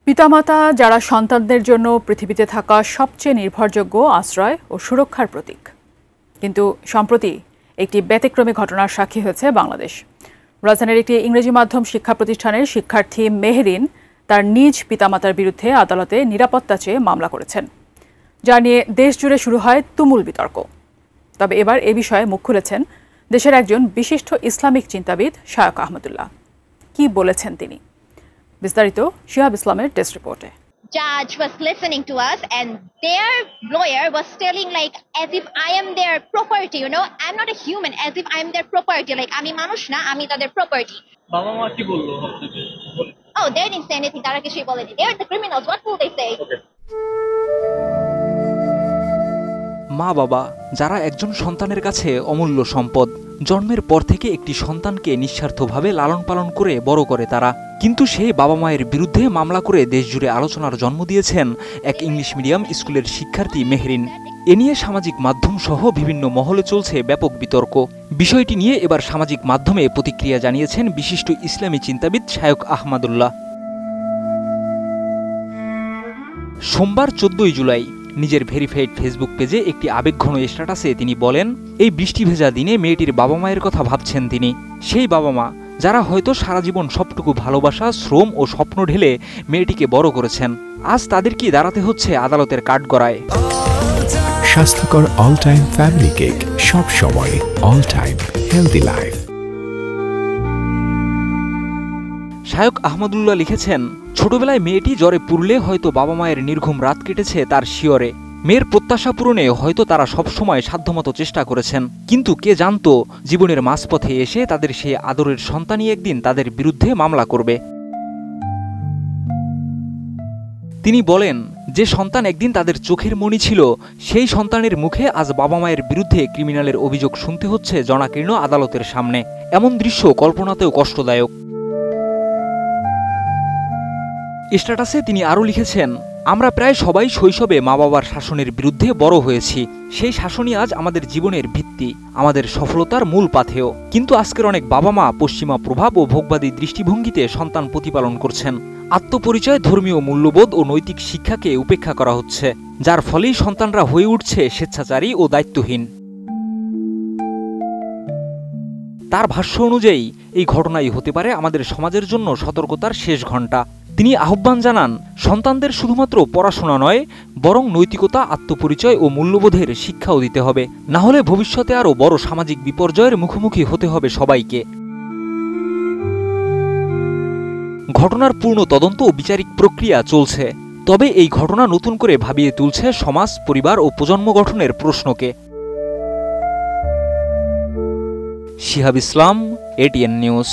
পিতামাতা যারা সন্তানদের জন্য পৃথিবীতে থাকা সবচেয়ে নির্ভরযোগ্য আশ্রয় ও সুরক্ষার প্রতীক, কিন্তু সম্প্রতি একটি ব্যতিক্রমী ঘটনার সাক্ষী হয়েছে বাংলাদেশ। রাজধানীর একটি ইংরেজি মাধ্যম শিক্ষা প্রতিষ্ঠানের শিক্ষার্থী মেহরিন তার নিজ পিতামাতার বিরুদ্ধে আদালতে নিরাপত্তা চেয়ে মামলা করেছেন, যা নিয়ে দেশজুড়ে শুরু হয় তুমুল বিতর্ক। তবে এবার এ বিষয়ে মুখ খুলেছেন দেশের একজন বিশিষ্ট ইসলামিক চিন্তাবিদ শায়খ আহমদুল্লাহ। কি বলেছেন তিনি? বিস্তারিত শিহাব ইসলামের টেস্ট রিপোর্টে। Judge was listening to us and their lawyer was telling like as if I am their property, you know, I'm not a human, as if I am their property, like আমি মানুষ না, আমি তাদের property. বাবা মা কি বললো আপনাকে? Oh, they didn't say anything, তারা কিছুই বলেনি। They are the criminals, what will they say? Okay. মা বাবা যারা একজন সন্তানের কাছে অমূল্য সম্পদ, জন্মের পর থেকে একটি সন্তানকে নিঃস্বার্থভাবে লালন পালন করে বড় করে তারা, কিন্তু সেই বাবা মায়ের বিরুদ্ধে মামলা করে দেশজুড়ে আলোচনার জন্ম দিয়েছেন এক ইংলিশ মিডিয়াম স্কুলের শিক্ষার্থী মেহরিন। এ নিয়ে সামাজিক মাধ্যম সহ বিভিন্ন মহলে চলছে ব্যাপক বিতর্ক। বিষয়টি নিয়ে এবার সামাজিক মাধ্যমে প্রতিক্রিয়া জানিয়েছেন বিশিষ্ট ইসলামী চিন্তাবিদ শায়খ আহমদুল্লাহ। সোমবার 14 জুলাই নিজের ভেরিফাইড ফেসবুক পেজে একটি আবেগঘন স্ট্যাটাসে তিনি বলেন, এই বৃষ্টি ভেজা দিনে মেয়েটির বাবা মায়ের কথা ভাবছেন তিনি। সেই বাবা মা যারা হয়তো সারা জীবন সবটুকু ভালোবাসা, শ্রম ও স্বপ্ন ঢেলে মেয়েটিকে বড় করেছেন, আজ তাদেরকে দাঁড়াতে হচ্ছে আদালতের কাঠগড়ায়। স্বাস্থ্যকর অল টাইম ফ্যামিলি কেক, সব সময় all time healthy life. Sheikh Ahmadullah লিখেছেন, ছোটবেলায় মেয়েটি জ্বরে পুড়লে হয়তো বাবা মায়ের নির্ঘুম রাত কেটেছে তার শিয়রে। মেয়ের প্রত্যাশা পূরণে হয়তো তারা সবসময় সাধ্যমতো চেষ্টা করেছেন, কিন্তু কে জানতো জীবনের মাঝপথে এসে তাদের সেই আদরের সন্তানই একদিন তাদের বিরুদ্ধে মামলা করবে। তিনি বলেন, যে সন্তান একদিন তাদের চোখের মণি ছিল, সেই সন্তানের মুখে আজ বাবা মায়ের বিরুদ্ধে ক্রিমিনালের অভিযোগ শুনতে হচ্ছে জনাকীর্ণ আদালতের সামনে। এমন দৃশ্য কল্পনাতেও কষ্টদায়ক। স্ট্যাটাসে তিনি আরও লিখেছেন, আমরা প্রায় সবাই শৈশবে মা বাবার শাসনের বিরুদ্ধে বড় হয়েছি। সেই শাসনই আজ আমাদের জীবনের ভিত্তি, আমাদের সফলতার মূল পাথেয়। কিন্তু আজকের অনেক বাবা মা পশ্চিমা প্রভাব ও ভোগবাদী দৃষ্টিভঙ্গিতে সন্তান প্রতিপালন করছেন। আত্মপরিচয়, ধর্মীয় মূল্যবোধ ও নৈতিক শিক্ষাকে উপেক্ষা করা হচ্ছে, যার ফলেই সন্তানরা হয়ে উঠছে স্বেচ্ছাচারী ও দায়িত্বহীন। তার ভাষ্য অনুযায়ী এই ঘটনাই হতে পারে আমাদের সমাজের জন্য সতর্কতার শেষ ঘণ্টা। তিনি আহ্বান জানান, সন্তানদের শুধুমাত্র পড়াশোনা নয়, বরং নৈতিকতা, আত্মপরিচয় ও মূল্যবোধের শিক্ষাও দিতে হবে। না হলে ভবিষ্যতে আরও বড় সামাজিক বিপর্যয়ের মুখোমুখি হতে হবে সবাইকে। ঘটনার পূর্ণ তদন্ত ও বিচারিক প্রক্রিয়া চলছে, তবে এই ঘটনা নতুন করে ভাবিয়ে তুলছে সমাজ, পরিবার ও প্রজন্ম গঠনের প্রশ্নকে। শিহাব ইসলাম, ATN নিউজ।